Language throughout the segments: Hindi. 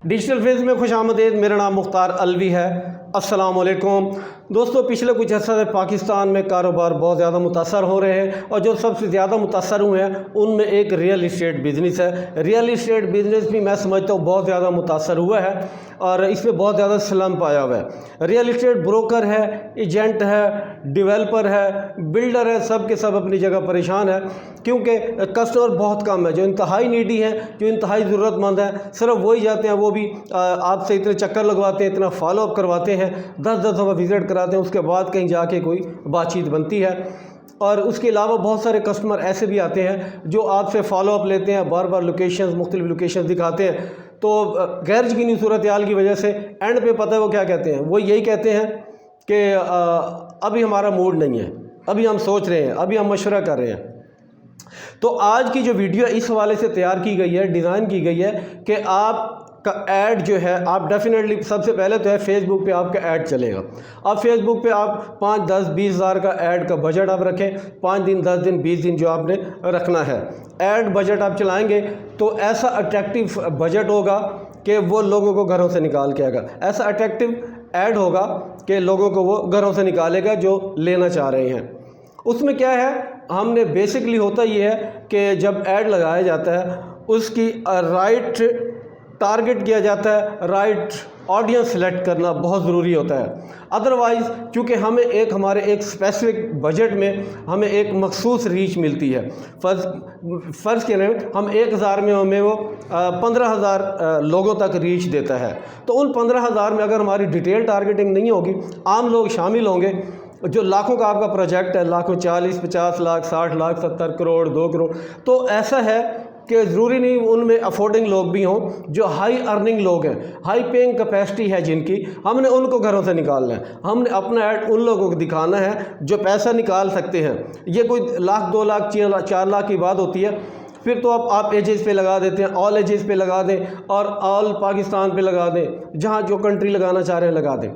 डिजिटल फेज में खुश आमदीद। मेरा नाम मुख्तार अलवी है। अस्सलाम वालेकुम दोस्तों, पिछले कुछ अर्सा से पाकिस्तान में कारोबार बहुत ज़्यादा मुतासर हो रहे हैं और जो सबसे ज़्यादा मुतासर हुए हैं उनमें एक रियल इस्टेट बिज़नेस है। रियल इस्टेट बिज़नेस भी मैं समझता हूँ बहुत ज़्यादा मुतासर हुआ है और इसमें बहुत ज़्यादा स्लम्प आया हुआ है। रियल इस्टेट ब्रोकर है, एजेंट है, डेवलपर है, बिल्डर है, सब के सब अपनी जगह परेशान है क्योंकि कस्टमर बहुत कम है। जो इंतहाई नीडी हैं, जो इंतहाई ज़रूरतमंद हैं, सिर्फ वही जाते हैं। वो भी आपसे इतने चक्कर लगवाते हैं, इतना फॉलोअप करवाते हैं, 10-10 दफ़ा विज़िट कराते हैं, उसके बाद कहीं जाके कोई बातचीत बनती है। और उसके अलावा बहुत सारे कस्टमर ऐसे भी आते हैं जो आपसे फॉलोअप लेते हैं, बार बार लोकेशंस, मुख्तलिफ लोकेशंस दिखाते हैं। तो गैर यकीनी सूरत हाल की वजह से एंड पे पता है वो क्या कहते हैं, वो यही कहते हैं कि अभी हमारा मूड नहीं है, अभी हम सोच रहे हैं, अभी हम मशवरा कर रहे हैं। तो आज की जो वीडियो इस हवाले से तैयार की गई है, डिज़ाइन की गई है कि आप का ऐड जो है, आप डेफिनेटली सबसे पहले तो है फेसबुक पे आपका ऐड चलेगा। अब फेसबुक पे आप 5, 10, 20 हज़ार का ऐड का बजट आप रखें, 5 दिन, 10 दिन, 20 दिन जो आपने रखना है। ऐड बजट आप चलाएंगे तो ऐसा अट्रैक्टिव बजट होगा कि वो लोगों को घरों से निकाल के आएगा। ऐसा अट्रैक्टिव ऐड होगा कि लोगों को वो घरों से निकालेगा जो लेना चाह रहे हैं। उसमें क्या है, हमने बेसिकली होता ये है कि जब ऐड लगाया जाता है उसकी राइट टारगेट किया जाता है, राइट ऑडियंस सेलेक्ट करना बहुत ज़रूरी होता है। अदरवाइज़ चूँकि हमारे एक स्पेसिफिक बजट में हमें एक मखसूस रीच मिलती है। फ़र्ज़ के लिए हम 1000 में हमें वो 15,000 लोगों तक रीच देता है। तो उन 15,000 में अगर हमारी डिटेल टारगेटिंग नहीं होगी, आम लोग शामिल होंगे, जो लाखों का आपका प्रोजेक्ट है, लाखों, 40, 50 लाख, 60 लाख, 70 करोड़, 2 करोड़, तो ऐसा है कि ज़रूरी नहीं उनमें अफोर्डिंग लोग भी हों। जो हाई अर्निंग लोग हैं, हाई पेइंग कैपेसिटी है जिनकी, हमने उनको घरों से निकालना है। हमने अपना ऐड उन लोगों को दिखाना है जो पैसा निकाल सकते हैं। ये कोई लाख, 2 लाख, 4 लाख की बात होती है। फिर तो आप एजेस पे लगा देते हैं, ऑल एजेस पे लगा दें और ऑल पाकिस्तान पे लगा दें, जहाँ जो कंट्री लगाना चाह रहे हैं लगा दें।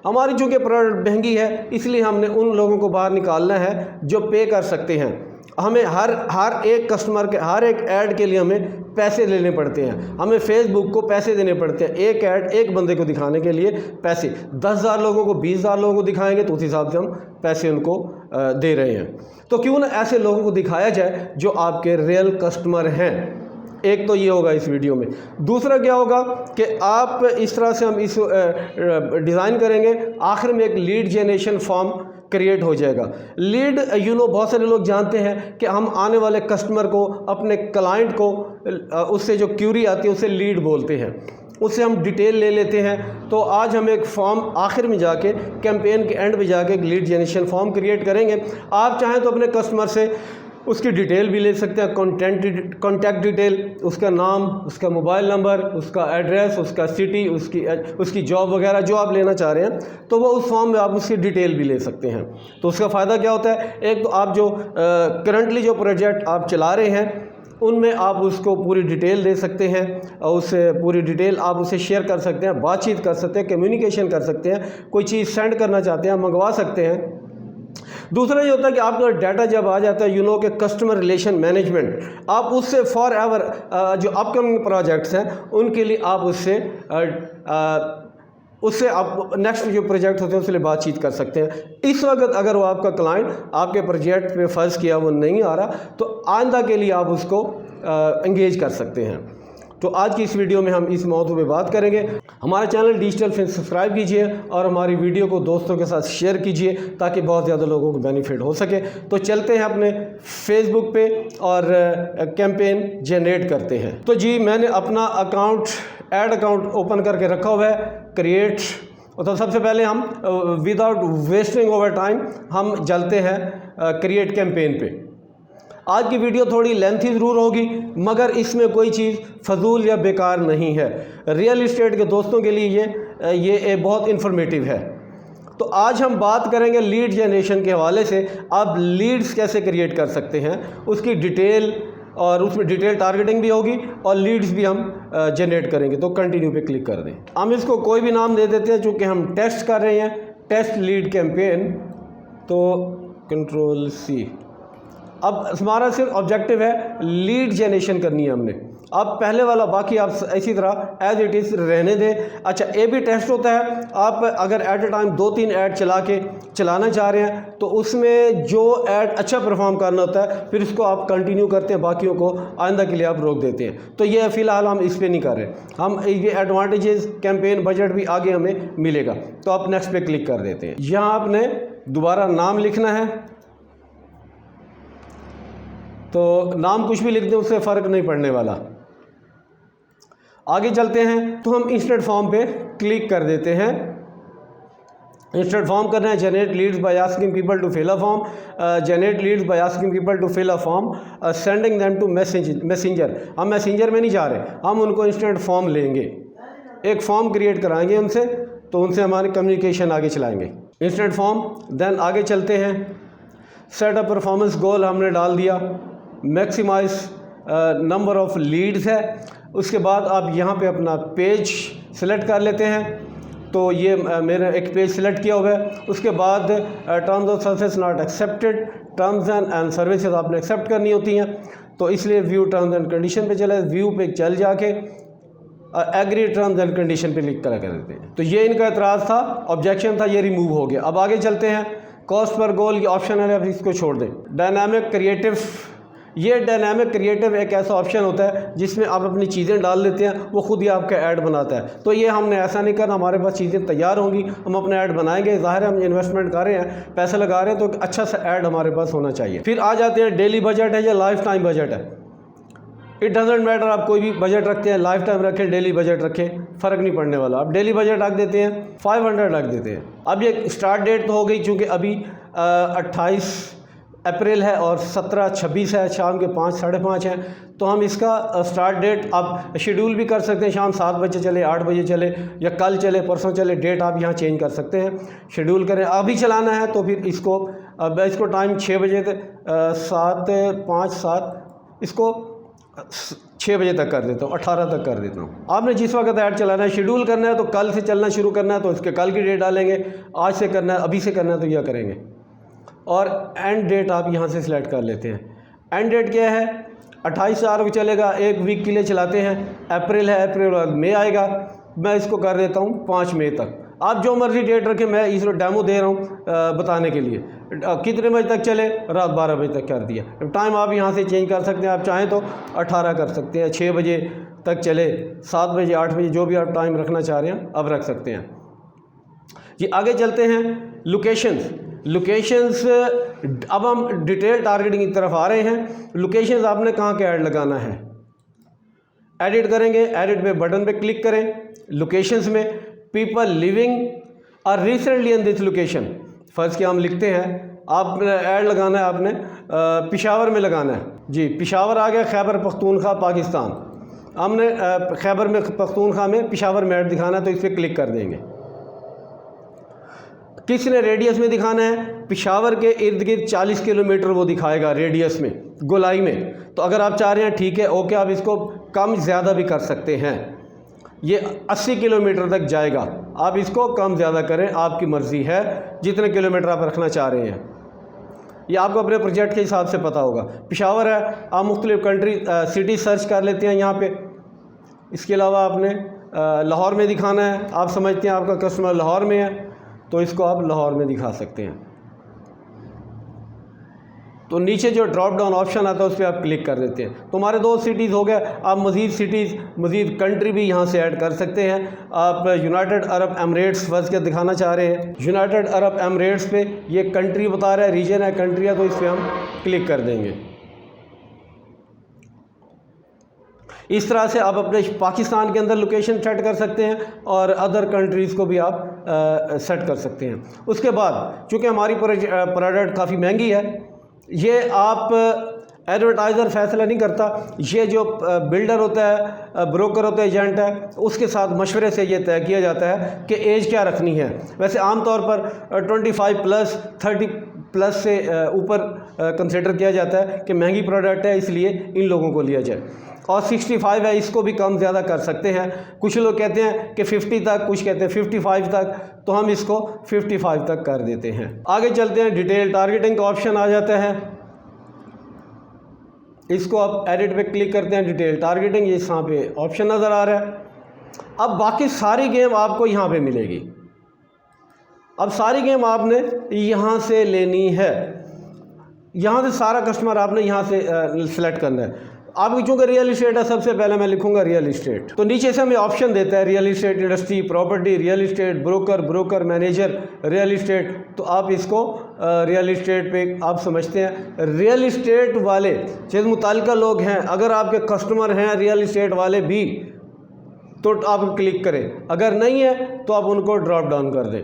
हमारी चूँकि प्रोडक्ट महंगी है, इसलिए हमने उन लोगों को बाहर निकालना है जो पे कर सकते हैं। हमें हर एक कस्टमर के, हर एक ऐड के लिए हमें पैसे लेने पड़ते हैं। हमें फेसबुक को पैसे देने पड़ते हैं। एक ऐड एक बंदे को दिखाने के लिए पैसे 10,000 लोगों को, 20,000 लोगों को दिखाएंगे तो उस हिसाब से हम पैसे उनको दे रहे हैं। तो क्यों ना ऐसे लोगों को दिखाया जाए जो आपके रियल कस्टमर हैं। एक तो ये होगा इस वीडियो में। दूसरा क्या होगा कि आप इस तरह से हम इस डिज़ाइन करेंगे, आखिर में एक लीड जनरेशन फॉर्म क्रिएट हो जाएगा। लीड बहुत सारे लोग जानते हैं कि हम आने वाले कस्टमर को, अपने क्लाइंट को, उससे जो क्यूरी आती है उसे लीड बोलते हैं, उससे हम डिटेल ले लेते हैं। तो आज हम एक फॉर्म आखिर में जाके, कैंपेन के एंड में जाके एक लीड जनरेशन फॉर्म क्रिएट करेंगे। आप चाहें तो अपने कस्टमर से उसकी डिटेल भी ले सकते हैं, कॉन्टैक्ट डिटेल, उसका नाम, उसका मोबाइल नंबर, उसका एड्रेस, उसका सिटी, उसकी जॉब वगैरह जो आप लेना चाह रहे हैं, तो वो उस फॉर्म में आप उसकी डिटेल भी ले सकते हैं। तो उसका फ़ायदा क्या होता है, एक तो आप जो करंटली जो प्रोजेक्ट आप चला रहे हैं उनमें आप उसको पूरी डिटेल दे सकते हैं और उससे पूरी डिटेल आप उसे शेयर कर सकते हैं, बातचीत कर सकते हैं, कम्युनिकेशन कर सकते हैं, कोई चीज़ सेंड करना चाहते हैं मंगवा सकते हैं। दूसरा ये होता है कि आपका डाटा जब आ जाता है, के कस्टमर रिलेशन मैनेजमेंट, आप उससे फॉर एवर जो अपकमिंग प्रोजेक्ट्स हैं उनके लिए आप उससे आप नेक्स्ट जो प्रोजेक्ट होते हैं उसके लिए बातचीत कर सकते हैं। इस वक्त अगर वो आपका क्लाइंट आपके प्रोजेक्ट पे फ़र्ज़ किया वो नहीं आ रहा, तो आइंदा के लिए आप उसको एंगेज कर सकते हैं। तो आज की इस वीडियो में हम इस मौजू पे बात करेंगे। हमारा चैनल डिजिटल फिन सब्सक्राइब कीजिए और हमारी वीडियो को दोस्तों के साथ शेयर कीजिए ताकि बहुत ज़्यादा लोगों को बेनिफिट हो सके। तो चलते हैं अपने फेसबुक पे और कैंपेन जनरेट करते हैं। तो जी, मैंने अपना ऐड अकाउंट ओपन करके रखा हुआ है, क्रिएट। तो सबसे पहले हम विदाउट वेस्टिंग ओवर टाइम हम चलते हैं क्रिएट कैंपेन पे। आज की वीडियो थोड़ी लेंथी ज़रूर होगी मगर इसमें कोई चीज़ फजूल या बेकार नहीं है। रियल इस्टेट के दोस्तों के लिए ये बहुत इन्फॉर्मेटिव है। तो आज हम बात करेंगे लीड जनरेशन के हवाले से। आप लीड्स कैसे क्रिएट कर सकते हैं, उसकी डिटेल, और उसमें डिटेल टारगेटिंग भी होगी और लीड्स भी हम जनरेट करेंगे। तो कंटिन्यू पे क्लिक कर दें। हम इसको कोई भी नाम दे देते हैं चूँकि हम टेस्ट कर रहे हैं, टेस्ट लीड कैंपेन। तो कंट्रोल C। अब हमारा सिर्फ ऑब्जेक्टिव है लीड जनरेशन करनी है हमने। अब पहले वाला बाकी आप इसी तरह एज इट इज़ रहने दें। अच्छा, ए बी टेस्ट होता है, आप अगर एट ए टाइम 2-3 ऐड चलाना चाह रहे हैं तो उसमें जो ऐड अच्छा परफॉर्म करना होता है फिर इसको आप कंटिन्यू करते हैं, बाकियों को आइंदा के लिए आप रोक देते हैं। तो ये फ़िलहाल हम इस पर नहीं कर रहे, हम ये एडवांटेजेस कैंपेन बजट भी आगे हमें मिलेगा। तो आप नेक्स्ट पे क्लिक कर देते हैं। यहाँ आपने दोबारा नाम लिखना है, तो नाम कुछ भी लिख दें उससे फ़र्क नहीं पड़ने वाला। आगे चलते हैं तो हम इंस्टेंट फॉर्म पे क्लिक कर देते हैं। इंस्टेंट फॉर्म करना है, generate leads by asking people to fill a form, generate leads by asking people to fill a form, sending them to Messenger. हम मैसेंजर में नहीं जा रहे, हम उनको इंस्टेंट फॉर्म लेंगे, एक फॉर्म क्रिएट कराएंगे उनसे, तो उनसे हमारी कम्युनिकेशन आगे चलाएंगे। इंस्टेंट फॉर्म, देन आगे चलते हैं। सेट अ परफॉर्मेंस गोल हमने डाल दिया, मैक्सिमाइज नंबर ऑफ लीड्स है। उसके बाद आप यहाँ पे अपना पेज सिलेक्ट कर लेते हैं, तो ये मेरा एक पेज सिलेक्ट किया हुआ है। उसके बाद terms of service not accepted, terms and services आपने एक्सेप्ट करनी होती हैं, तो इसलिए व्यू टर्म्स एंड कंडीशन पे चले, व्यू पे चल जाके एग्री टर्म्स एंड कंडीशन पे क्लिक करा कर देते हैं। तो ये इनका एतराज़ था, ऑब्जेक्शन था, ये रिमूव हो गया। अब आगे चलते हैं। कॉस्ट पर गोल ये ऑप्शन है, आप इसको छोड़ दें। डायनामिक क्रिएटिव, ये डायनामिक क्रिएटिव एक ऐसा ऑप्शन होता है जिसमें आप अपनी चीज़ें डाल देते हैं, वो खुद ही आपका ऐड बनाता है। तो ये हमने ऐसा नहीं करना, हमारे पास चीज़ें तैयार होंगी, हम अपना ऐड बनाएंगे। ज़ाहिर है हम इन्वेस्टमेंट कर रहे हैं, पैसे लगा रहे हैं, तो अच्छा सा ऐड हमारे पास होना चाहिए। फिर आ जाते हैं डेली बजट है या लाइफ टाइम बजट है। इट डजेंट मैटर, आप कोई भी बजट रखते हैं, लाइफ टाइम रखें, डेली बजट रखें, फ़र्क नहीं पड़ने वाला। आप डेली बजट रख देते हैं, 500 रख देते हैं। अब ये स्टार्ट डेट तो हो गई, चूँकि अभी 28 अप्रैल है और 17-26 है, शाम के 5 साढ़े 5 हैं, तो हम इसका स्टार्ट डेट आप शेड्यूल भी कर सकते हैं, शाम 7 बजे चले, 8 बजे चले, या कल चले, परसों चले, डेट आप यहाँ चेंज कर सकते हैं, शेड्यूल करें। अभी चलाना है तो फिर इसको टाइम 6 बजे तक, 7 इसको 6 बजे तक कर देता हूँ, 18 तक कर देता हूँ। आपने जिस वक्त ऐड चलाना है, शेड्यूल करना है तो कल से चलना शुरू करना है तो उसके कल की डेट डालेंगे, आज से करना है, अभी से करना है तो यह करेंगे। और एंड डेट आप यहाँ से सिलेक्ट कर लेते हैं। एंड डेट क्या है, 28/4 को चलेगा, एक वीक के लिए चलाते हैं। अप्रैल है, अप्रैल बाद मई आएगा, मैं इसको कर देता हूँ 5 मई तक। आप जो मर्ज़ी डेट रखें, मैं इस डेमो दे रहा हूँ बताने के लिए। कितने बजे तक चले, रात 12 बजे तक कर दिया। टाइम आप यहाँ से चेंज कर सकते हैं, आप चाहें तो 18 कर सकते हैं, 6 बजे तक चले, 7 बजे, 8 बजे, जो भी आप टाइम रखना चाह रहे हैं अब रख सकते हैं जी। आगे चलते हैं। लोकेशंस, अब हम डिटेल टारगेटिंग की तरफ आ रहे हैं। लोकेशंस आपने कहाँ के ऐड लगाना है, एडिट करेंगे, एडिट पे बटन पे क्लिक करें। लोकेशंस में पीपल लिविंग और recently in this location, first के हम लिखते हैं, आप ऐड लगाना है, आपने पेशावर में लगाना है जी। पेशावर आ गया, खैबर पख्तूनख्वा पाकिस्तान, हमने खैबर में पख्तूनख्वा में पेशावर में ऐड दिखाना है, तो इस पर क्लिक कर देंगे। किसने रेडियस में दिखाना है, पेशावर के इर्द गिर्द 40 किलोमीटर वो दिखाएगा रेडियस में, गोलाई में। तो अगर आप चाह रहे हैं ठीक है ओके, आप इसको कम ज़्यादा भी कर सकते हैं, ये 80 किलोमीटर तक जाएगा, आप इसको कम ज़्यादा करें, आपकी मर्ज़ी है जितने किलोमीटर आप रखना चाह रहे हैं, ये आपको अपने प्रोजेक्ट के हिसाब से पता होगा। पेशावर है, आप मुख्तलिफ कंट्री सिटी सर्च कर लेते हैं यहाँ पे। इसके अलावा आपने लाहौर में दिखाना है, आप समझते हैं आपका कस्टमर लाहौर में है तो इसको आप लाहौर में दिखा सकते हैं। तो नीचे जो ड्रॉप डाउन ऑप्शन आता है उस पर आप क्लिक कर देते हैं, तो हमारे 2 सिटीज़ हो गए। आप मज़ीद सिटीज़, मज़ीद कंट्री भी यहाँ से ऐड कर सकते हैं। आप यूनाइटेड अरब एमिरेट्स फर्स्ट के दिखाना चाह रहे हैं, यूनाइटेड अरब एमिरेट्स पे ये कंट्री बता रहा है, रीजन है, कंट्री है, तो इस पर हम क्लिक कर देंगे। इस तरह से आप अपने पाकिस्तान के अंदर लोकेशन सेट कर सकते हैं और अदर कंट्रीज़ को भी आप सेट कर सकते हैं। उसके बाद चूँकि हमारी प्रोडक्ट काफ़ी महंगी है, ये आप एडवर्टाइज़र फैसला नहीं करता, ये जो बिल्डर होता है, ब्रोकर होता है, एजेंट है, उसके साथ मशवरे से ये तय किया जाता है कि एज क्या रखनी है। वैसे आमतौर पर 25+, 30+ से ऊपर कंसिडर किया जाता है कि महंगी प्रोडक्ट है, इसलिए इन लोगों को लिया जाए। और 65 है, इसको भी कम ज़्यादा कर सकते हैं। कुछ लोग कहते हैं कि 50 तक, कुछ कहते हैं 55 तक, तो हम इसको 55 तक कर देते हैं। आगे चलते हैं, डिटेल टारगेटिंग का ऑप्शन आ जाता है। इसको आप एडिट पे क्लिक करते हैं, डिटेल टारगेटिंग, ये यहाँ पे ऑप्शन नज़र आ रहा है। अब बाकी सारी गेम आपको यहाँ पे मिलेगी। अब सारी गेम आपने यहाँ से लेनी है, यहाँ से सारा कस्टमर आपने यहाँ से सिलेक्ट करना है। आपकी चूँकि रियल इस्टेट है, सबसे पहले मैं लिखूँगा रियल इस्टेट। तो नीचे से हमें ऑप्शन देता है real estate industry, property, real estate, broker manager, real estate. तो आप इसको रियल इस्टेट पे आप समझते हैं। रियल इस्टेट वाले जिस मुताल्लिका लोग हैं, अगर आपके कस्टमर हैं रियल इस्टेट वाले भी, तो आप क्लिक करें, अगर नहीं है तो आप उनको ड्रॉप डाउन कर दें।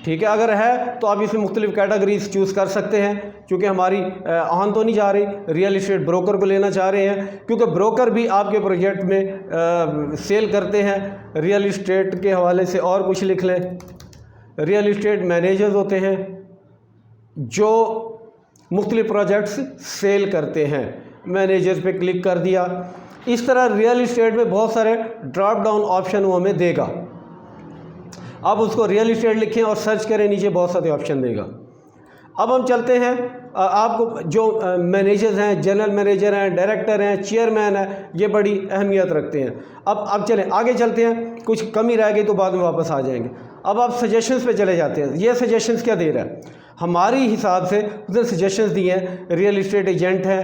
ठीक है, अगर है तो आप इसमें मुख्तलिफ कैटेगरीज चूज़ कर सकते हैं। क्योंकि हमारी आन तो नहीं जा रही, रियल इस्टेट ब्रोकर को लेना चाह रहे हैं, क्योंकि ब्रोकर भी आपके प्रोजेक्ट में सेल करते हैं। रियल इस्टेट के हवाले से और कुछ लिख लें। रियल इस्टेट मैनेजर्स होते हैं जो मुख्तलिफ प्रोजेक्ट्स सेल करते हैं, मैनेजर्स पे क्लिक कर दिया। इस तरह रियल इस्टेट में बहुत सारे ड्रॉप डाउन ऑप्शन वो हमें देगा। आप उसको रियल इस्टेट लिखें और सर्च करें, नीचे बहुत सारे ऑप्शन देगा। अब हम चलते हैं, आपको जो मैनेजर्स हैं, जनरल मैनेजर हैं, डायरेक्टर हैं, चेयरमैन है, ये बड़ी अहमियत रखते हैं। अब चलें आगे चलते हैं, कुछ कमी रह गई तो बाद में वापस आ जाएंगे। अब आप सजेशंस पे चले जाते हैं। ये सजेशंस क्या दे रहा है, हमारी हिसाब से उसने सजेशंस दिए हैं। रियल इस्टेट एजेंट है,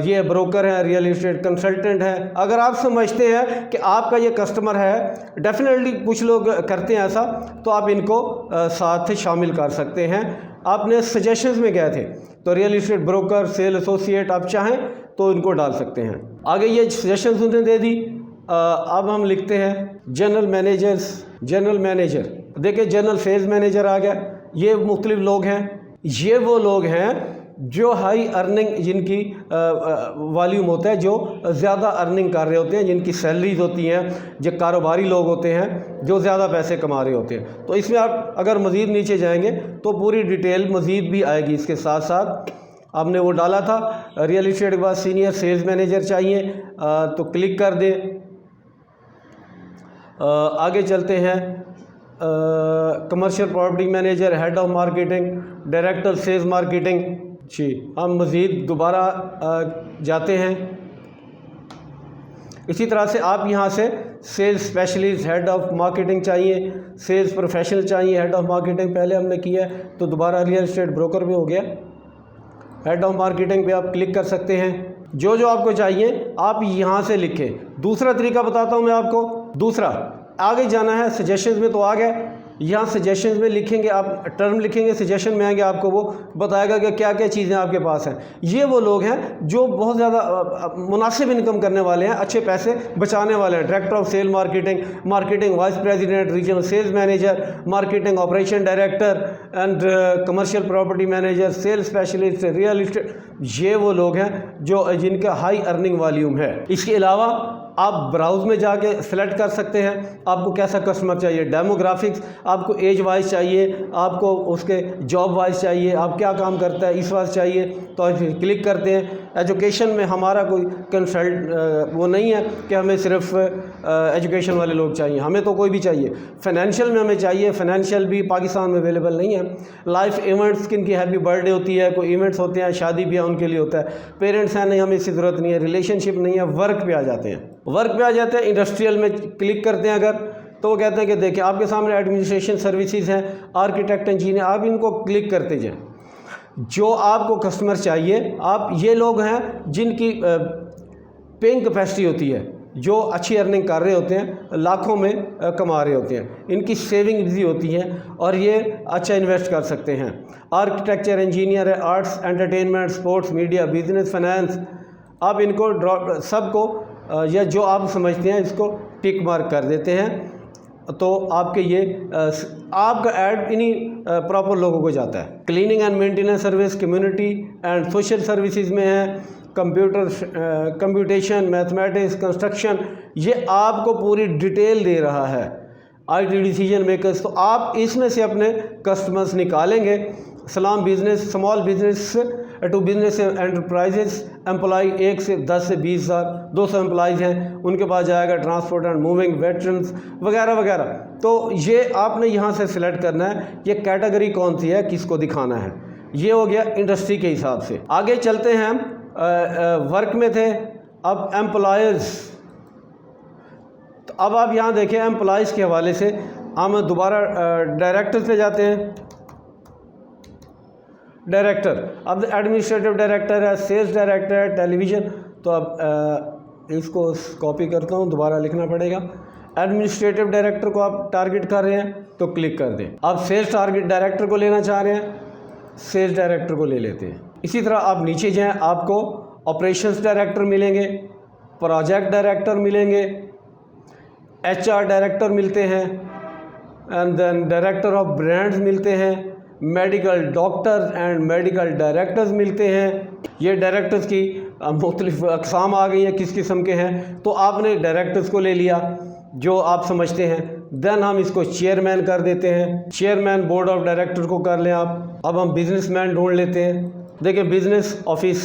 ये ब्रोकर है, रियल इस्टेट कंसल्टेंट है। अगर आप समझते हैं कि आपका ये कस्टमर है, डेफिनेटली कुछ लोग करते हैं ऐसा, तो आप इनको साथ शामिल कर सकते हैं। आपने सजेशंस में गए थे तो real estate broker, sale associate आप चाहें तो इनको डाल सकते हैं। आगे ये सजेशंस उन्होंने दे दी। अब हम लिखते हैं जनरल मैनेजर। देखिए जनरल सेल्स मैनेजर आ गया। ये मुख्तलिफ लोग हैं, ये वो लोग हैं जो हाई अर्निंग, जिनकी वॉल्यूम होता है, जो ज़्यादा अर्निंग कर रहे होते हैं, जिनकी सैलरीज होती हैं, जो कारोबारी लोग होते हैं, जो ज़्यादा पैसे कमा रहे होते हैं। तो इसमें आप अगर मज़ीद नीचे जाएंगे तो पूरी डिटेल मज़ीद भी आएगी। इसके साथ साथ आपने वो डाला था रियल इस्टेट के बाद सीनियर सेल्स मैनेजर चाहिए, तो क्लिक कर दें। आगे चलते हैं, commercial property manager, head of marketing, director sales marketing. जी, हम मज़ीद दोबारा जाते हैं। इसी तरह से आप यहाँ से sales specialist, head of marketing चाहिए, सेल्स प्रोफेशनल चाहिए, हेड ऑफ मार्केटिंग पहले हमने किया है, तो दोबारा रियल इस्टेट ब्रोकर में हो गया। हेड ऑफ मार्केटिंग पे आप क्लिक कर सकते हैं। जो आपको चाहिए आप यहाँ से लिखें। दूसरा तरीका बताता हूँ मैं आपको। दूसरा, आगे जाना है, सजेशंस में तो आ गए, यहाँ सजेशंस में लिखेंगे, आप टर्म लिखेंगे, सजेशन में आएंगे, आपको वो बताएगा कि क्या क्या चीज़ें आपके पास हैं। ये वो लोग हैं जो बहुत ज़्यादा मुनासिब इनकम करने वाले हैं, अच्छे पैसे बचाने वाले हैं। Director of sale marketing vice president, regional sales manager, marketing operation director and commercial property manager, sales specialist, real estate, ये वो लोग हैं जो जिनका हाई अर्निंग वॉल्यूम है। इसके अलावा आप ब्राउज़ में जाके सिलेक्ट कर सकते हैं आपको कैसा कस्टमर चाहिए, डेमोग्राफिक्स, आपको एज वाइज चाहिए, आपको उसके जॉब वाइज चाहिए, आप क्या काम करता है इस वाइज चाहिए, तो आप क्लिक करते हैं। एजुकेशन में हमारा कोई कंसल्ट वो नहीं है कि हमें सिर्फ एजुकेशन वाले लोग चाहिए, हमें तो कोई भी चाहिए। फाइनेंशियल में हमें चाहिए, फाइनेंशियल भी पाकिस्तान में अवेलेबल नहीं है। लाइफ इवेंट्स, किन की हैप्पी बर्थडे होती है, कोई इवेंट्स होते हैं, शादी ब्याह उनके लिए होता है। पेरेंट्स हैं, नहीं हमें इसकी ज़रूरत नहीं है। रिलेशनशिप नहीं है। वर्क पे आ जाते हैं, इंडस्ट्रियल में क्लिक करते हैं अगर, तो वो कहते हैं कि देखिए आपके सामने एडमिनिस्ट्रेशन सर्विसेज हैं, आर्किटेक्ट, इंजीनियर, आप इनको क्लिक करते जाएं। जो आपको कस्टमर चाहिए, आप ये लोग हैं जिनकी पेइंग कैपेसिटी होती है, जो अच्छी अर्निंग कर रहे होते हैं, लाखों में कमा रहे होते हैं, इनकी सेविंग भी होती है और ये अच्छा इन्वेस्ट कर सकते हैं। आर्किटेक्चर, इंजीनियर है, arts, entertainment, sports, media, business, finance, आप इनको ड्रॉप सबको या जो आप समझते हैं इसको टिक मार्क कर देते हैं, तो आपके ये आपका ऐड इन्हीं प्रॉपर लोगों को जाता है। Cleaning and maintenance service, community and social services में है, कंप्यूटेशन, मैथमेटिक्स, कंस्ट्रक्शन, ये आपको पूरी डिटेल दे रहा है। IT डिसीजन मेकर्स, तो आप इसमें से अपने कस्टमर्स निकालेंगे। सलाम business, small business to business enterprises, employee 1 से 10 से 20,000, 200 एम्प्लॉइज़ हैं, उनके पास जाएगा। ट्रांसपोर्ट एंड मूविंग, वेटरन्स वगैरह वगैरह। तो ये आपने यहाँ से सिलेक्ट करना है, ये कैटेगरी कौन सी है, किसको दिखाना है। ये हो गया इंडस्ट्री के हिसाब से। आगे चलते हैं, वर्क में थे, अब एम्प्लॉयज़। तो अब आप यहाँ देखें एम्प्लॉयज़ के हवाले से हम दोबारा डायरेक्टर पे जाते हैं। डायरेक्टर, अब एडमिनिस्ट्रेटिव डायरेक्टर है, सेल्स डायरेक्टर है, टेलीविज़न। तो अब इसको कॉपी करता हूँ, दोबारा लिखना पड़ेगा। एडमिनिस्ट्रेटिव डायरेक्टर को आप टारगेट कर रहे हैं तो क्लिक कर दें। आप सेल्स टारगेट डायरेक्टर को लेना चाह रहे हैं, सेल्स डायरेक्टर को ले लेते हैं। इसी तरह आप नीचे जाएँ, आपको ऑपरेशंस डायरेक्टर मिलेंगे, प्रोजेक्ट डायरेक्टर मिलेंगे, HR डायरेक्टर मिलते हैं, and then director of brands मिलते हैं, medical doctors and medical directors मिलते हैं। ये डायरेक्टर्स की मुख्तलिफ अक़साम आ गई हैं, किस किस्म के हैं। तो आपने डायरेक्टर्स को ले लिया जो आप समझते हैं। देन हम इसको चेयरमैन कर देते हैं, चेयरमैन बोर्ड ऑफ डायरेक्टर को कर लें आप। अब हम बिजनेसमैन ढूंढ लेते हैं। देखिए बिज़नेस ऑफिस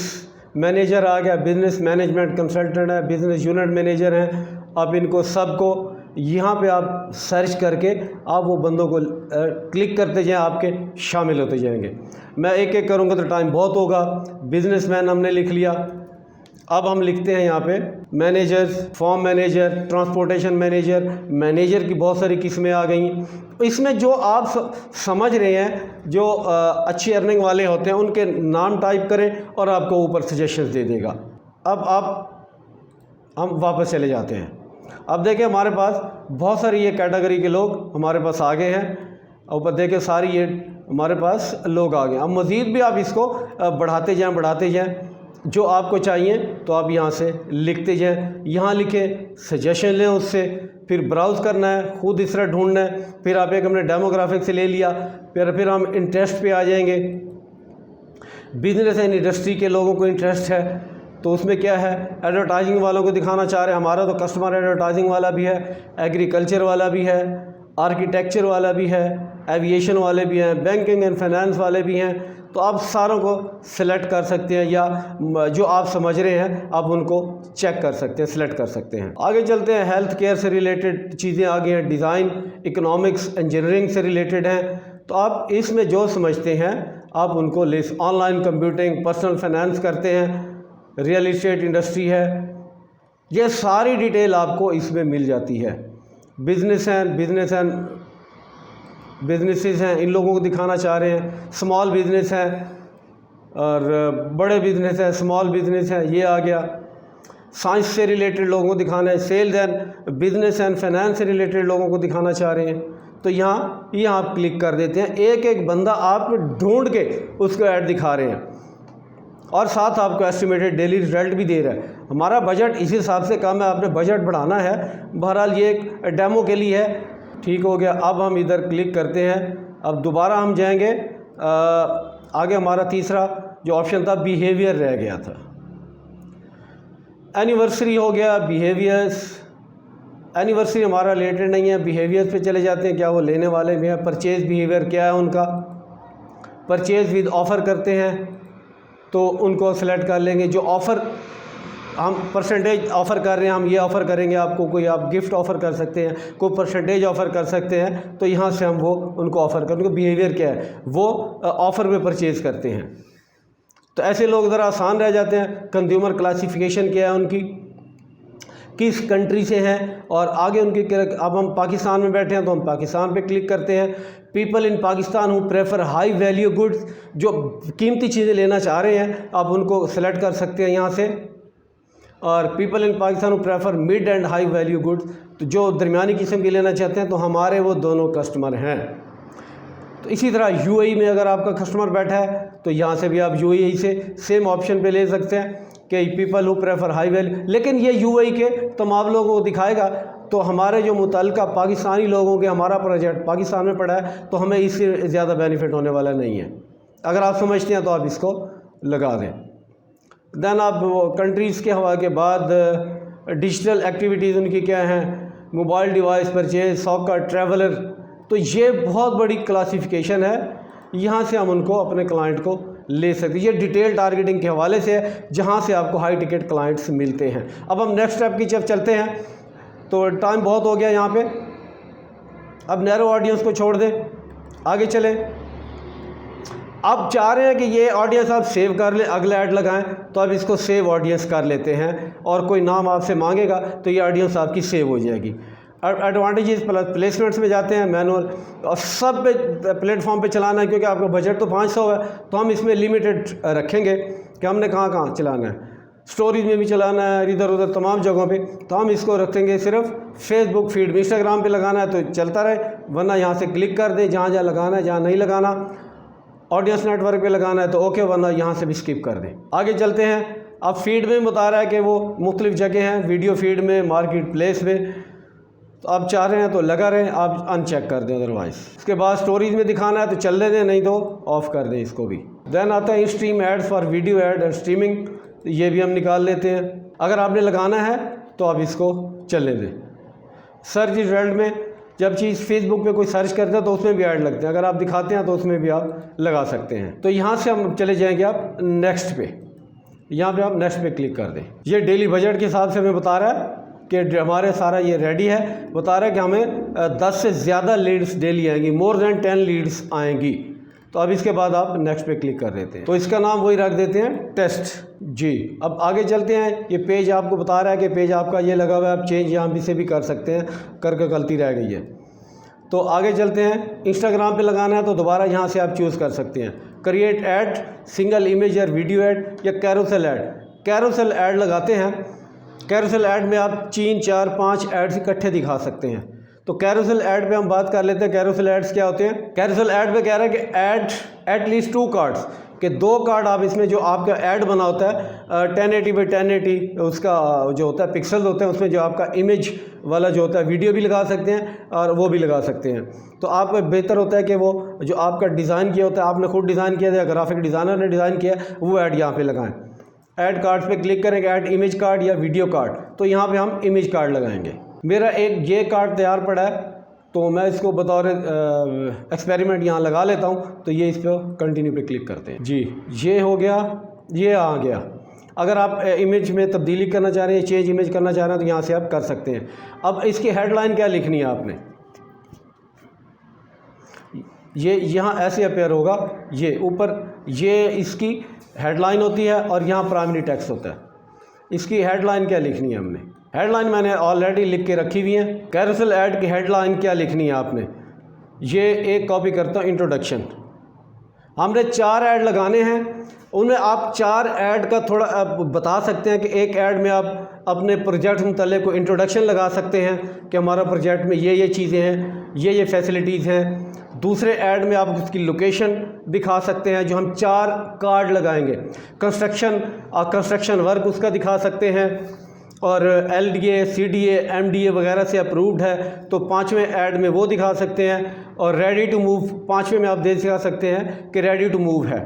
मैनेजर आ गया, बिज़नेस मैनेजमेंट कंसल्टेंट है, बिज़नेस यूनिट मैनेजर हैं। अब इनको सबको यहाँ पे आप सर्च करके आप वो बंदों को क्लिक करते जाएं, आपके शामिल होते जाएंगे। मैं एक एक करूँगा तो टाइम बहुत होगा। बिजनेसमैन हमने लिख लिया। अब हम लिखते हैं यहाँ पे managers, farm manager, transportation manager. Manager की बहुत सारी किस्में आ गई। इसमें जो आप समझ रहे हैं, जो अच्छी अर्निंग वाले होते हैं उनके नाम टाइप करें और आपको ऊपर सजेशंस दे देगा। अब हम वापस चले जाते हैं। अब देखें हमारे पास बहुत सारी ये कैटेगरी के लोग हमारे पास आ गए हैं। ऊपर देखें सारी ये हमारे पास लोग आ गए। अब मज़ीद भी आप इसको बढ़ाते जाएं जो आपको चाहिए तो आप यहाँ से लिखते जाएं। यहाँ लिखें, सजेशन लें उससे, फिर ब्राउज़ करना है, ख़ुद इस तरह ढूंढना है। फिर आप एक हमने डेमोग्राफिक से ले लिया। फिर हम इंटरेस्ट पे आ जाएंगे। बिजनेस एंड इंडस्ट्री के लोगों को इंटरेस्ट है तो उसमें क्या है, एडवर्टाइजिंग वालों को दिखाना चाह रहे हैं। हमारा तो कस्टमर एडवर्टाइजिंग वाला भी है, एग्रीकल्चर वाला भी है, आर्किटेक्चर वाला भी है, एविएशन वाले भी हैं, बैंकिंग एंड फाइनेंस वाले भी हैं। तो आप सारों को सिलेक्ट कर सकते हैं या जो आप समझ रहे हैं आप उनको चेक कर सकते हैं, सिलेक्ट कर सकते हैं। आगे चलते हैं। हेल्थ केयर से रिलेटेड चीज़ें आ गई हैं, डिज़ाइन, इकोनॉमिक्स, इंजीनियरिंग से रिलेटेड हैं। तो आप इसमें जो समझते हैं आप उनको list. Online computing, personal finance करते हैं, रियल इस्टेट इंडस्ट्री है, ये सारी डिटेल आपको इसमें मिल जाती है। बिजनेसेस हैं, इन लोगों को दिखाना चाह रहे हैं। स्मॉल बिजनेस हैं और बड़े बिजनेस हैं, स्मॉल बिजनेस हैं, ये आ गया। साइंस से रिलेटेड लोगों को दिखाना है। Sales and business and finance से रिलेटेड लोगों को दिखाना चाह रहे हैं तो यहाँ आप क्लिक कर देते हैं। एक एक बंदा आप ढूंढ के उसको ऐड दिखा रहे हैं और साथ आपको एस्टिमेटेड डेली रिजल्ट भी दे रहा है। हमारा बजट इस हिसाब से कम है, आपने बजट बढ़ाना है। बहरहाल ये एक डेमो के लिए है। ठीक हो गया। अब हम इधर क्लिक करते हैं। अब दोबारा हम जाएंगे आगे। हमारा तीसरा जो ऑप्शन था बिहेवियर रह गया था। एनिवर्सरी हो गया, बिहेवियर्स। एनिवर्सरी हमारा रिलेटेड नहीं है, बिहेवियर्स पे चले जाते हैं। क्या वो लेने वाले भी हैं? परचेज़ बिहेवियर क्या है उनका? परचेज़ विद ऑफ़र करते हैं तो उनको सेलेक्ट कर लेंगे। जो ऑफ़र हम परसेंटेज ऑफ़र कर रहे हैं, हम ये ऑफ़र करेंगे आपको, कोई आप गिफ्ट ऑफ़र कर सकते हैं, कोई परसेंटेज ऑफ़र कर सकते हैं। तो यहाँ से हम वो उनको ऑफ़र कर, उनका बिहेवियर क्या है, वो ऑफ़र में परचेज़ करते हैं। तो ऐसे लोग ज़रा आसान रह जाते हैं। कंज्यूमर क्लासिफिकेशन क्या है उनकी, किस कंट्री से हैं और आगे उनकी। अब हम पाकिस्तान में बैठे हैं तो हम पाकिस्तान पे क्लिक करते हैं। People in Pakistan who prefer high value goods, जो कीमती चीज़ें लेना चाह रहे हैं आप उनको सेलेक्ट कर सकते हैं यहाँ से। और people in Pakistan who prefer mid and high value goods, तो जो दरमियानी किस्म की लेना चाहते हैं तो हमारे वो दोनों कस्टमर हैं। तो इसी तरह यूएई में अगर आपका कस्टमर बैठा है तो यहाँ से भी आप यूएई से सेम ऑप्शन पे ले सकते हैं कि people who prefer high value. लेकिन ये यूएई के तमाम लोगों को दिखाएगा। तो हमारे जो मुतल्लिका पाकिस्तानी लोगों के, हमारा प्रोजेक्ट पाकिस्तान में पड़ा है तो हमें इससे ज़्यादा बेनिफिट होने वाला नहीं है। अगर आप समझते हैं तो आप इसको लगा दें। दैन आप कंट्रीज़ के हवा के बाद डिजिटल एक्टिविटीज़ उनकी क्या हैं, mobile device purchase, soccer, traveller. तो ये बहुत बड़ी क्लासिफिकेशन है। यहाँ से हम उनको, अपने क्लाइंट को ले सकते हैं। ये डिटेल टारगेटिंग के हवाले से है जहाँ से आपको हाई टिकट क्लाइंट्स मिलते हैं। अब हम नेक्स्ट स्टेप की तरफ चलते हैं। तो टाइम बहुत हो गया यहाँ पे। अब नैरो ऑडियंस को छोड़ दें, आगे चलें। अब चाह रहे हैं कि ये ऑडियंस आप सेव कर ले, अगला ऐड लगाएं, तो अब इसको सेव ऑडियंस कर लेते हैं और कोई नाम आपसे मांगेगा तो ये ऑडियंस आपकी सेव हो जाएगी। एडवांटेजेस प्लेसमेंट्स में जाते हैं, मैनुअल और सब प्लेटफॉर्म पे चलाना है, क्योंकि आपका बजट तो 500 है, तो हम इसमें लिमिटेड रखेंगे कि हमने कहाँ कहाँ चलाना है। स्टोरीज में भी चलाना है, इधर उधर तमाम जगहों पे, तो हम इसको रखेंगे सिर्फ फेसबुक फीड में। इंस्टाग्राम पे लगाना है तो चलता रहे, वरना यहाँ से क्लिक कर दे, जहाँ जहाँ लगाना है, जहाँ नहीं लगाना ऑडियंस नेटवर्क पे लगाना है तो ओके, वरना यहाँ से भी स्किप कर दें। आगे चलते हैं। अब फीड में बता रहा है कि वो मुख्तलिफ जगह हैं, वीडियो फीड में, मार्केट प्लेस में, तो आप चाह रहे हैं तो लगा रहे, आप अनचेक कर दें अदरवाइज़। उसके बाद स्टोरीज में दिखाना है तो चलने दें, नहीं तो ऑफ़ कर दें इसको भी। देन आता है stream ads for video ad और स्ट्रीमिंग, ये भी हम निकाल लेते हैं। अगर आपने लगाना है तो आप इसको चलने दें। सर्च रिजल्ट में जब चीज़ फेसबुक पे कोई सर्च करते हैं तो उसमें भी ऐड लगते हैं, अगर आप दिखाते हैं तो उसमें भी आप लगा सकते हैं। तो यहाँ से हम चले जाएंगे आप नेक्स्ट पे, यहाँ पे आप नेक्स्ट पे क्लिक कर दें। ये डेली बजट के हिसाब से हमें बता रहा है कि हमारे सारा ये रेडी है, बता रहा है कि हमें 10 से ज़्यादा लीड्स डेली आएंगी, मोर देन 10 लीड्स आएंगी। तो अब इसके बाद आप नेक्स्ट पे क्लिक कर देते हैं, तो इसका नाम वही रख देते हैं टेस्ट जी। अब आगे चलते हैं। ये पेज आपको बता रहा है कि पेज आपका ये लगा हुआ है, आप चेंज यहाँ भी से भी कर सकते हैं, करके गलती रह गई है। तो आगे चलते हैं। इंस्टाग्राम पे लगाना है तो दोबारा यहाँ से आप चूज़ कर सकते हैं, क्रिएट ऐड, सिंगल इमेज और वीडियो ऐड या कैरोसेल ऐड। कैरोसेल ऐड लगाते हैं, कैरोसेल ऐड में आप 3, 4, 5 ऐड्स इकट्ठे दिखा सकते हैं। तो कैरोसेल ऐड पे हम बात कर लेते हैं। कैरोसेल ऐड्स क्या होते हैं? कैरोसेल ऐड पे कह रहा है कि ऐड एटलीस्ट 2 कार्ड्स, कि 2 कार्ड आप इसमें जो आपका ऐड बना होता है 1080 बाई 1080 उसका जो होता है पिक्सल होते हैं, उसमें जो आपका इमेज वाला जो होता है वीडियो भी लगा सकते हैं और वो भी लगा सकते हैं। तो आपका बेहतर होता है कि वो जो आपका डिज़ाइन किया होता है, आपने खुद डिज़ाइन किया या ग्राफिक डिज़ाइनर ने डिज़ाइन किया, वो ऐड यहाँ पे लगाएं। ऐड कार्ड्स पे क्लिक करेंगे, ऐड इमेज कार्ड या वीडियो कार्ड, तो यहाँ पे हम इमेज कार्ड लगाएंगे। मेरा एक ये कार्ड तैयार पड़ा है तो मैं इसको बतौर एक्सपेरिमेंट यहाँ लगा लेता हूँ। तो ये इस पर कंटिन्यू पे क्लिक करते हैं जी, ये हो गया, ये आ गया। अगर आप इमेज में तब्दीली करना चाह रहे हैं, चेंज इमेज करना चाह रहे हैं तो यहाँ से आप कर सकते हैं। अब इसकी हेडलाइन क्या लिखनी है आपने, ये यहाँ ऐसे अपेयर होगा, ये ऊपर ये इसकी हेडलाइन होती है और यहाँ प्राइमरी टेक्स्ट होता है। इसकी हेडलाइन क्या लिखनी है हमने, हेडलाइन मैंने ऑलरेडी लिख के रखी हुई है। कैरोसेल ऐड की हेडलाइन क्या लिखनी है आपने, ये एक कॉपी करता हूँ, इंट्रोडक्शन। हमने 4 ऐड लगाने हैं, उनमें आप 4 ऐड का थोड़ा बता सकते हैं कि एक ऐड में आप अपने प्रोजेक्ट मुतल्लिक़ को इंट्रोडक्शन लगा सकते हैं कि हमारा प्रोजेक्ट में ये चीज़ें हैं, ये फैसिलिटीज़ हैं। दूसरे ऐड में आप उसकी लोकेशन दिखा सकते हैं, जो हम 4 कार्ड लगाएंगे। कंस्ट्रक्शन वर्क उसका दिखा सकते हैं और LDA, CDA, MDA वगैरह से अप्रूव्ड है तो 5वें ऐड में वो दिखा सकते हैं। और रेडी टू मूव 5वें में आप दिखा सकते हैं कि रेडी टू मूव है।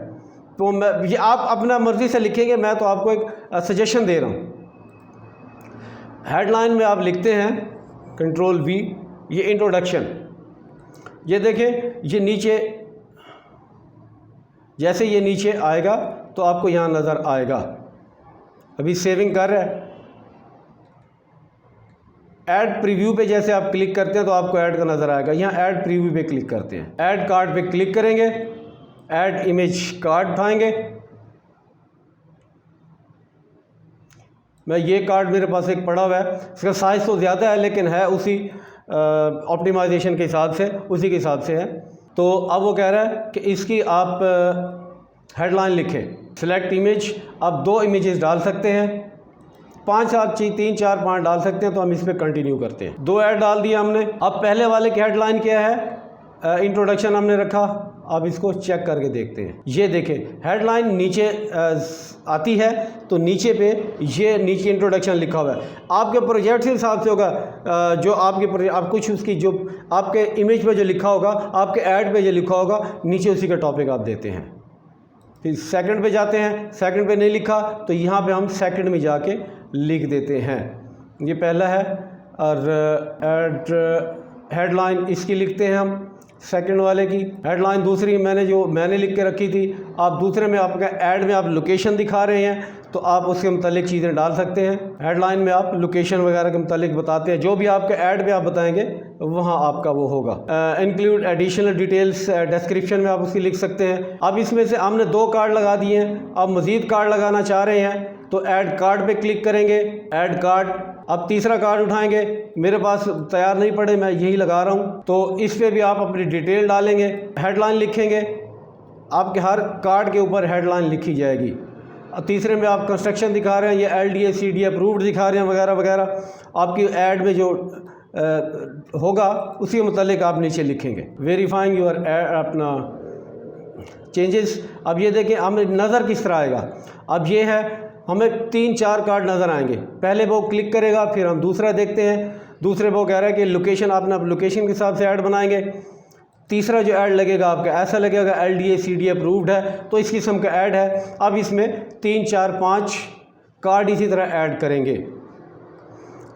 तो ये आप अपना मर्ज़ी से लिखेंगे, मैं तो आपको एक सजेशन दे रहा हूँ। हेडलाइन में आप लिखते हैं Ctrl+V, ये इंट्रोडक्शन, ये देखें ये नीचे, जैसे ये नीचे आएगा तो आपको यहाँ नज़र आएगा। अभी सेविंग कर रहा है। ऐड प्रीव्यू पे जैसे आप क्लिक करते हैं तो आपको ऐड का नज़र आएगा। यहाँ ऐड प्रीव्यू पे क्लिक करते हैं, ऐड कार्ड पे क्लिक करेंगे, ऐड इमेज कार्ड उठाएंगे। मैं ये कार्ड मेरे पास एक पड़ा हुआ है, इसका साइज़ तो ज़्यादा है लेकिन है उसी ऑप्टिमाइजेशन के हिसाब से, उसी के हिसाब से है। तो अब वो कह रहा है कि इसकी आप हेडलाइन लिखें। सिलेक्ट इमेज, आप 2 इमेजेस डाल सकते हैं, 5 आप 3, 4, 5 डाल सकते हैं। तो हम इस पर कंटिन्यू करते हैं। 2 ऐड डाल दिया हमने। अब पहले वाले की हेडलाइन क्या है, इंट्रोडक्शन हमने रखा। आप इसको चेक करके देखते हैं, ये देखें हेडलाइन नीचे आती है तो नीचे पे ये नीचे इंट्रोडक्शन लिखा हुआ है। आपके प्रोजेक्ट के हिसाब से होगा, जो आपके आप कुछ उसकी जो आपके इमेज पे जो लिखा होगा, आपके ऐड पे जो लिखा होगा, नीचे उसी का टॉपिक आप देते हैं। फिर सेकंड पे जाते हैं, सेकंड पे नहीं लिखा तो यहाँ पे हम सेकंड में जाके लिख देते हैं। ये पहला है और ऐड हेडलाइन इसकी लिखते हैं हम, सेकंड वाले की हेडलाइन। दूसरी मैंने लिख के रखी थी आप दूसरे में आपका ऐड में आप लोकेशन दिखा रहे हैं तो आप उसके मुतालिक चीज़ें डाल सकते हैं। हेडलाइन में आप लोकेशन वगैरह के मुतालिक बताते हैं, जो भी आपके ऐड में आप बताएंगे वहाँ आपका वो होगा। इंक्लूड एडिशनल डिटेल्स डिस्क्रिप्शन में आप उसकी लिख सकते हैं। अब इसमें से हमने 2 कार्ड लगा दिए हैं, अब मज़ीद कार्ड लगाना चाह रहे हैं तो ऐड कार्ड पे क्लिक करेंगे, ऐड कार्ड। अब तीसरा कार्ड उठाएंगे, मेरे पास तैयार नहीं पड़े, मैं यही लगा रहा हूँ, तो इस पर भी आप अपनी डिटेल डालेंगे, हेडलाइन लिखेंगे, आपके हर कार्ड के ऊपर हेडलाइन लिखी जाएगी। तीसरे में आप कंस्ट्रक्शन दिखा रहे हैं, ये LDA CDA अप्रूव्ड दिखा रहे हैं वगैरह वगैरह। आपकी ऐड में जो होगा उसी के मुतालिक आप नीचे लिखेंगे। वेरीफाइंग योर अपना चेंजेस। अब ये देखें हमें नज़र किस तरह आएगा। अब ये है, हमें 3-4 कार्ड नज़र आएंगे। पहले वो क्लिक करेगा, फिर हम दूसरा देखते हैं। दूसरे वो कह रहा है कि लोकेशन, आपने अब लोकेशन के हिसाब से ऐड बनाएंगे। तीसरा जो ऐड लगेगा आपका ऐसा लगेगा LDA CDA अप्रूव्ड है, तो इस किस्म का ऐड है। अब इसमें 3, 4, 5 कार्ड इसी तरह ऐड करेंगे।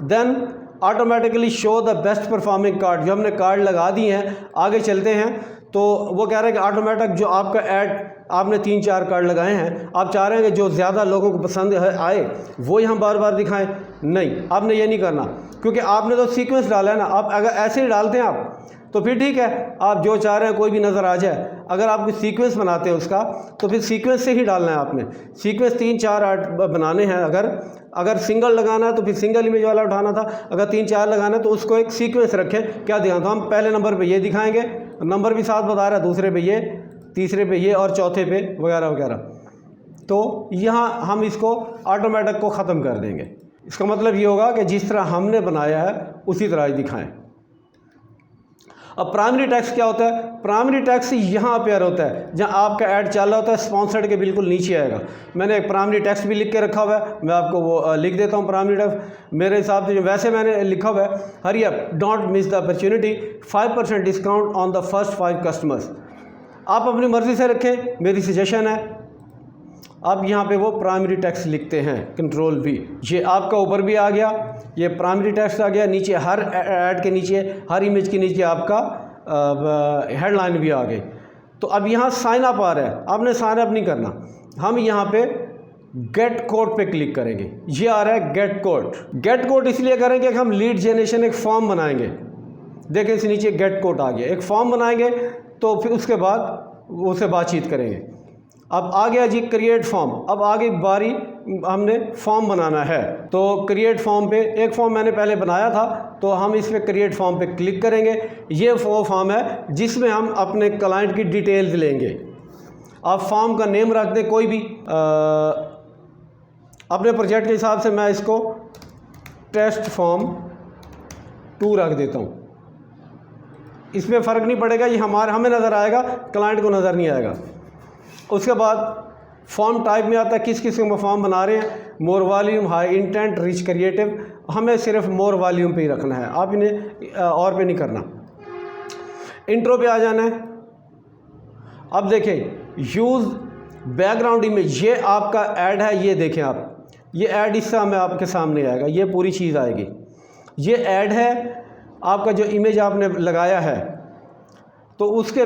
Then automatically show the best performing card. जो हमने कार्ड लगा दिए हैं, आगे चलते हैं तो वो कह रहे हैं कि ऑटोमेटिक जो आपका ऐड, आपने 3-4 कार्ड लगाए हैं, आप चाह रहे हैं कि जो ज़्यादा लोगों को पसंद आए वो ही हम बार बार दिखाएं। नहीं, आपने ये नहीं करना, क्योंकि आपने तो सीक्वेंस डाला है ना। आप अगर ऐसे ही डालते हैं आप तो फिर ठीक है, आप जो चाह रहे हैं कोई भी नज़र आ जाए। अगर आप कोई सीक्वेंस बनाते हैं उसका, तो फिर सीक्वेंस से ही डालना है आपने। सीक्वेंस 3-4 बनाने हैं। अगर सिंगल लगाना है तो फिर सिंगल इमेज वाला उठाना था। अगर 3-4 लगाना है तो उसको एक सीक्वेंस रखें। क्या ध्यान, तो हम पहले नंबर पे ये दिखाएंगे, नंबर भी साथ बता रहा है, दूसरे पे ये, तीसरे पे ये और चौथे पे वगैरह वगैरह। तो यहाँ हम इसको ऑटोमेटिक को ख़त्म कर देंगे। इसका मतलब ये होगा कि जिस तरह हमने बनाया है उसी तरह ही दिखाएं। अब प्राइमरी टेक्स्ट क्या होता है? प्राइमरी टेक्स्ट यहाँ अपेयर होता है जहाँ आपका ऐड चल रहा होता है, स्पॉन्सर्ड के बिल्कुल नीचे आएगा। मैंने एक प्राइमरी टेक्स्ट भी लिख के रखा हुआ है, मैं आपको वो लिख देता हूँ। प्राइमरी टेक्स्ट मेरे हिसाब से वैसे मैंने लिखा हुआ है, hurry up, don't miss the opportunity, 5% discount on the first 5 customers. आप अपनी मर्ज़ी से रखें, मेरी सजेशन है। अब यहाँ पे वो प्राइमरी टेक्स्ट लिखते हैं, कंट्रोल V। ये आपका ऊपर भी आ गया, ये प्राइमरी टेक्स्ट आ गया। नीचे हर ऐड के नीचे, हर इमेज के नीचे आपका हेडलाइन भी आ गई। तो अब यहाँ साइन अप आ रहा है, आपने साइन अप नहीं करना। हम यहाँ पे गेट कोड पे क्लिक करेंगे। ये आ रहा है गेट कोड। गेट कोड इसलिए करेंगे कि हम लीड जनरेशन एक फॉर्म बनाएंगे। देखें इस नीचे गेट कोड आ गया। एक फॉर्म बनाएंगे तो फिर उसके बाद उससे बातचीत करेंगे। अब आ गया जी क्रिएट फॉर्म। अब आगे बारी हमने फॉर्म बनाना है, तो क्रिएट फॉर्म पे, एक फॉर्म मैंने पहले बनाया था तो हम इस पे क्रिएट फॉर्म पे क्लिक करेंगे। ये वो फॉर्म है जिसमें हम अपने क्लाइंट की डिटेल्स लेंगे। आप फॉर्म का नेम रख दें कोई भी, अपने प्रोजेक्ट के हिसाब से मैं इसको टेस्ट फॉर्म 2 रख देता हूँ। इसमें फ़र्क नहीं पड़ेगा, ये हमें नज़र आएगा, क्लाइंट को नज़र नहीं आएगा। उसके बाद फॉर्म टाइप में आता है किस किस्म का फॉर्म बना रहे हैं, मोर volume, high intent, rich creative. हमें सिर्फ मोर वॉल्यूम पे ही रखना है, आप इन्हें और पे नहीं करना। इंट्रो पे आ जाना है। अब देखें यूज़ बैकग्राउंड इमेज, ये आपका ऐड है। ये देखें आप, ये ऐड इस समय आपके सामने आएगा, ये पूरी चीज़ आएगी। ये ऐड है, आपका जो इमेज आपने लगाया है तो उसके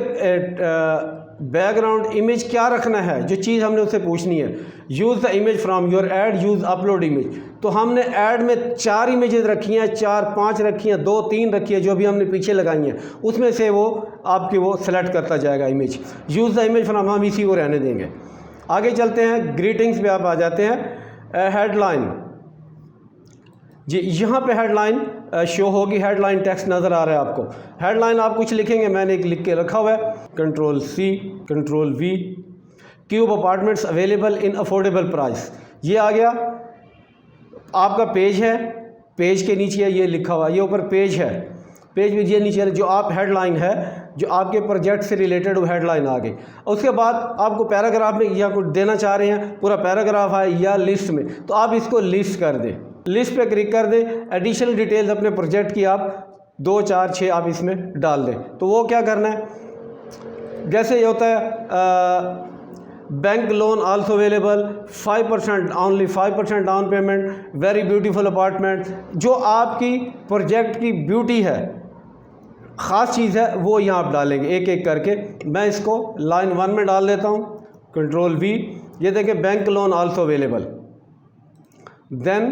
बैकग्राउंड इमेज क्या रखना है, जो चीज़ हमने उससे पूछनी है। Use the image from your add, use upload image. तो हमने ऐड में 4 इमेजेस रखी हैं, 4-5 रखी हैं, 2-3 रखी है, जो भी हमने पीछे लगाई हैं उसमें से वो आपकी वो सेलेक्ट करता जाएगा image. Use the image from, हम इसी को रहने देंगे। आगे चलते हैं, ग्रीटिंग्स पे आप आ जाते हैं। हेडलाइन जी, यहाँ पे हेडलाइन शो होगी। हेडलाइन टेक्स्ट नज़र आ रहा है आपको। हेडलाइन आप कुछ लिखेंगे, मैंने एक लिख के रखा हुआ है, control C, control V। Cube apartments available in affordable price, ये आ गया। आपका पेज है, पेज के नीचे ये लिखा हुआ, ये ऊपर पेज है, पेज में ये नीचे जो आप हेडलाइन है, जो आपके प्रोजेक्ट से रिलेटेड वो हेडलाइन आ गई। उसके बाद आपको पैराग्राफ में या कुछ देना चाह रहे हैं, पूरा पैराग्राफ है या लिस्ट में, तो आप इसको लिस्ट कर दें। लिस्ट पे क्लिक कर दें। एडिशनल डिटेल्स अपने प्रोजेक्ट की आप 2, 4, 6 आप इसमें डाल दें। तो वो क्या करना है, जैसे ये होता है bank loan also available, 5% only, 5% down payment, very beautiful apartment. जो आपकी प्रोजेक्ट की ब्यूटी है, ख़ास चीज़ है, वो यहाँ आप डालेंगे एक एक करके। मैं इसको लाइन 1 में डाल देता हूँ, कंट्रोल V, ये देखें bank loan also available, then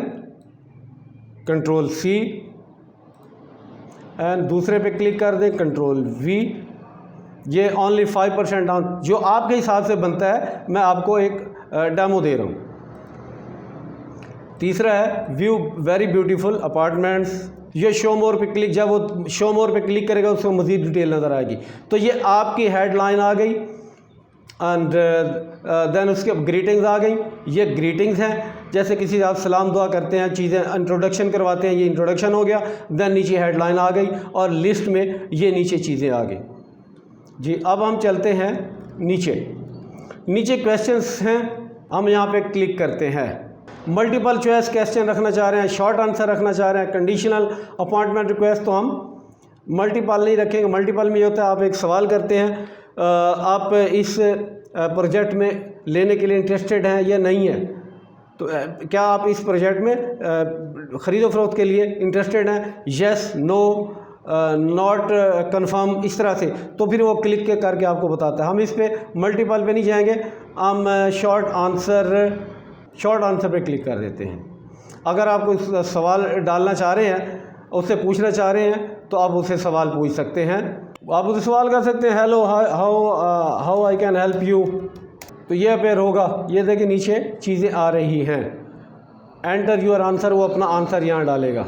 control C and दूसरे पे क्लिक कर दें कंट्रोल V। ये ओनली 5% डाउन, जो आपके हिसाब से बनता है, मैं आपको एक डेमो दे रहा हूँ। तीसरा है व्यू वेरी ब्यूटीफुल अपार्टमेंट्स, ये शो मोर पे क्लिक, जब वो शो मोर पे क्लिक करेगा उसको मज़ीद डिटेल नज़र आएगी। तो ये आपकी हेडलाइन आ गई एंड देन उसके ग्रीटिंग्स आ गई। ये ग्रीटिंग्स हैं, जैसे किसी आप सलाम दुआ करते हैं, चीज़ें इंट्रोडक्शन करवाते हैं, ये इंट्रोडक्शन हो गया। देन नीचे हेडलाइन आ गई और लिस्ट में ये नीचे चीज़ें आ गई जी। अब हम चलते हैं नीचे, नीचे क्वेश्चंस हैं, हम यहाँ पे क्लिक करते हैं। मल्टीपल चॉइस क्वेश्चन रखना चाह रहे हैं, शॉर्ट आंसर रखना चाह रहे हैं, कंडीशनल अपॉइंटमेंट रिक्वेस्ट, तो हम मल्टीपल नहीं रखेंगे। मल्टीपल में ये होता है आप एक सवाल करते हैं, आप इस प्रोजेक्ट में लेने के लिए इंटरेस्टेड हैं या नहीं है, तो क्या आप इस प्रोजेक्ट में ख़रीदो फरोख्त के लिए इंटरेस्टेड हैं, येस नो नॉट कंफर्म, इस तरह से। तो फिर वो क्लिक के करके आपको बताता है। हम इस पे मल्टीपल पे नहीं जाएंगे, हम शॉर्ट आंसर पे क्लिक कर देते हैं। अगर आप कोई सवाल डालना चाह रहे हैं, उससे पूछना चाह रहे हैं, तो आप उससे सवाल पूछ सकते हैं। आप उससे सवाल कर सकते हैं, hello how I can help you, तो ये अपेयर होगा। ये देखिए नीचे चीज़ें आ रही हैं, एंटर योर आंसर, वो अपना आंसर यहाँ डालेगा।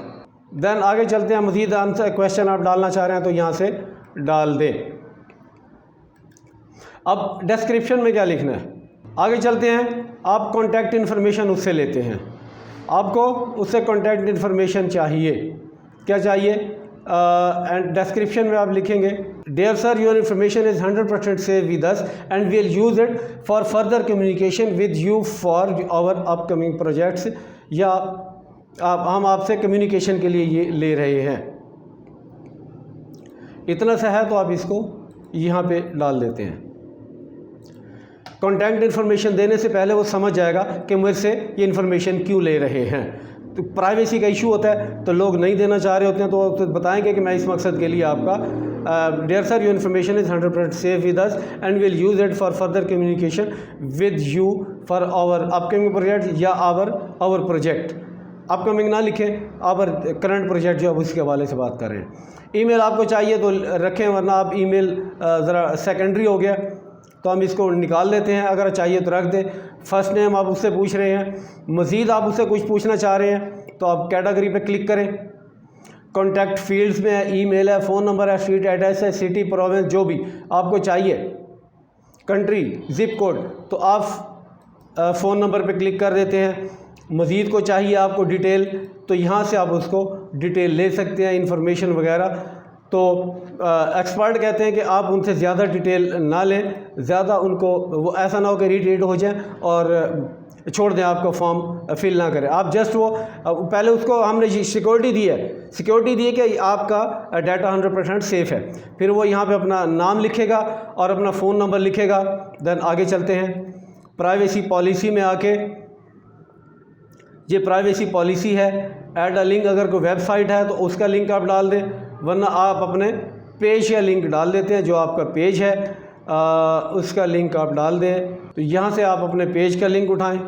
देन आगे चलते हैं, मज़ीद आंसर क्वेश्चन आप डालना चाह रहे हैं तो यहाँ से डाल दें। अब डिस्क्रिप्शन में क्या लिखना है, आगे चलते हैं। आप कॉन्टैक्ट इन्फॉर्मेशन उससे लेते हैं, आपको उससे कॉन्टैक्ट इन्फॉर्मेशन चाहिए, क्या चाहिए, एंड डिस्क्रिप्शन में आप लिखेंगे, dear sir your information is 100% save with us and we will use it for further communication with you for our upcoming projects, या हम आपसे कम्युनिकेशन के लिए ये ले रहे हैं। इतना सा है तो आप इसको यहाँ पे डाल देते हैं। कॉन्टैक्ट इन्फॉर्मेशन देने से पहले वो समझ जाएगा कि मुझे से ये इन्फॉर्मेशन क्यों ले रहे हैं। तो प्राइवेसी का इशू होता है तो लोग नहीं देना चाह रहे होते हैं, तो बताएंगे कि मैं इस मकसद के लिए आपका dear sir your information is 100% safe with us and will use it for further communication with you for our upcoming project या आवर प्रोजेक्ट। अपकमिंग ना लिखें, आवर करंट प्रोजेक्ट जो अब उसके हवाले से बात कर रहे हैं। ईमेल आपको चाहिए तो रखें, वरना आप ईमेल ज़रा सेकेंडरी हो गया तो हम इसको निकाल लेते हैं। अगर चाहिए तो रख दें। फर्स्ट नेम आप उससे पूछ रहे हैं, मज़ीद आप उससे कुछ पूछना चाह रहे हैं तो आप कैटेगरी पे क्लिक करें। कॉन्टैक्ट फील्ड्स में है, ईमेल है, फ़ोन नंबर है, स्ट्रीट एड्रेस है, सिटी प्रोविंस जो भी आपको चाहिए, कंट्री ज़िप कोड, तो आप फ़ोन नंबर पे क्लिक कर देते हैं। मज़ीद को चाहिए आपको डिटेल, तो यहाँ से आप उसको डिटेल ले सकते हैं, इंफॉर्मेशन वगैरह। तो एक्सपर्ट कहते हैं कि आप उनसे ज़्यादा डिटेल ना लें, ज़्यादा उनको वो ऐसा ना हो कि इरिटेट हो जाएं और छोड़ दें, आपका फॉर्म फिल ना करें। आप जस्ट वो पहले उसको हमने सिक्योरिटी दी है कि आपका डाटा 100% सेफ़ है। फिर वो यहाँ पे अपना नाम लिखेगा और अपना फ़ोन नंबर लिखेगा। देन आगे चलते हैं, प्राइवेसी पॉलिसी में आके, ये प्राइवेसी पॉलिसी है। ऐड अ लिंक, अगर कोई वेबसाइट है तो उसका लिंक आप डाल दें, वरना आप अपने पेज या लिंक डाल देते हैं। जो आपका पेज है उसका लिंक आप डाल दें, तो यहाँ से आप अपने पेज का लिंक उठाएं।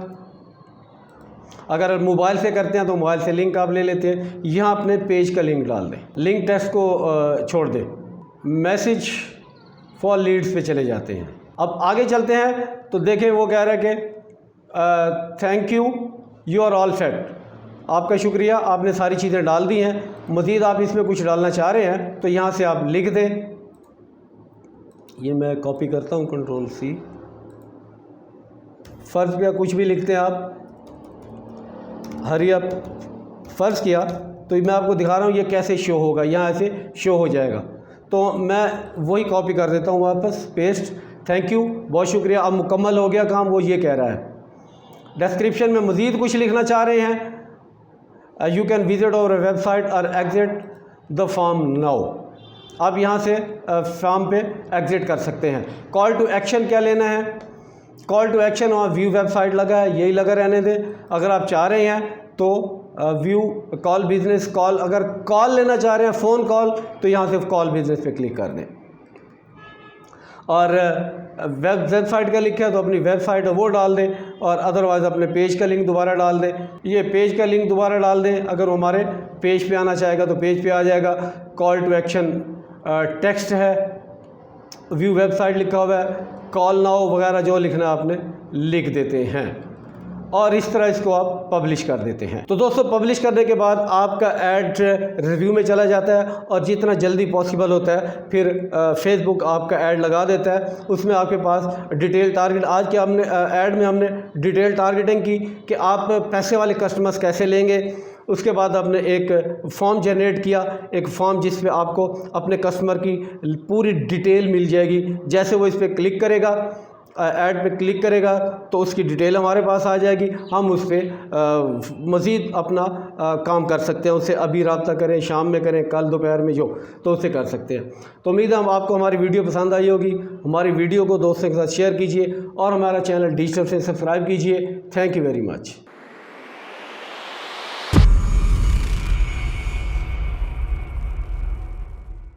अगर मोबाइल से करते हैं तो मोबाइल से लिंक आप ले लेते हैं, यहाँ अपने पेज का लिंक डाल दें। लिंक टेक्स्ट को छोड़ दें। मैसेज फॉर लीड्स पे चले जाते हैं। अब आगे चलते हैं तो देखें वो कह रहा है कि thank you are all set, आपका शुक्रिया, आपने सारी चीज़ें डाल दी हैं। मज़ीद आप इसमें कुछ डालना चाह रहे हैं तो यहाँ से आप लिख दें। ये मैं कॉपी करता हूँ, कंट्रोल C। फ़र्ज़ किया कुछ भी लिखते हैं आप, हरी अप फ़र्ज़ किया, तो मैं आपको दिखा रहा हूँ ये कैसे शो होगा, यहाँ ऐसे शो हो जाएगा। तो मैं वही कॉपी कर देता हूँ वापस, पेस्ट, थैंक यू, बहुत शुक्रिया, अब मुकम्मल हो गया काम, वो ये कह रहा है। डिस्क्रिप्शन में मज़ीद कुछ लिखना चाह रहे हैं, you can visit our website और एग्जिट द फॉर्म नाउ, आप यहाँ से फॉर्म पे एग्जिट कर सकते हैं। कॉल टू एक्शन क्या लेना है, कॉल टू एक्शन वहाँ व्यू वेबसाइट लगा है, यही लगा रहने दें। अगर आप चाह रहे हैं तो व्यू कॉल बिजनेस कॉल, अगर कॉल लेना चाह रहे हैं फ़ोन कॉल, तो यहाँ से कॉल बिजनेस पे क्लिक कर दें। और वेबसाइट का लिखा है तो अपनी वेबसाइट है वो डाल दें, और अदरवाइज़ अपने पेज का लिंक दोबारा डाल दें। ये पेज का लिंक दोबारा डाल दें, अगर वो हमारे पेज पे आना चाहेगा तो पेज पे आ जाएगा। कॉल टू एक्शन टेक्स्ट है, व्यू वेबसाइट लिखा हुआ है, कॉल नाउ वगैरह जो लिखना है आपने लिख देते हैं, और इस तरह इसको आप पब्लिश कर देते हैं। तो दोस्तों पब्लिश करने के बाद आपका ऐड रिव्यू में चला जाता है, और जितना जल्दी पॉसिबल होता है फिर फेसबुक आपका ऐड लगा देता है। उसमें आपके पास डिटेल टारगेट, आज के हमने ऐड में हमने डिटेल टारगेटिंग की कि आप पैसे वाले कस्टमर्स कैसे लेंगे। उसके बाद आपने एक फॉर्म जनरेट किया, एक फॉर्म जिस पे आपको अपने कस्टमर की पूरी डिटेल मिल जाएगी। जैसे वो इस पर क्लिक करेगा, ऐड पे क्लिक करेगा तो उसकी डिटेल हमारे पास आ जाएगी। हम उस पर मज़ीद अपना काम कर सकते हैं। उससे अभी रब्ता करें, शाम में करें, कल दोपहर में जो, तो उससे कर सकते हैं। तो उम्मीद है हम आपको हमारी वीडियो पसंद आई होगी। हमारी वीडियो को दोस्तों के साथ शेयर कीजिए, और हमारा चैनल डिजिटल से सब्सक्राइब कीजिए। Thank you very much.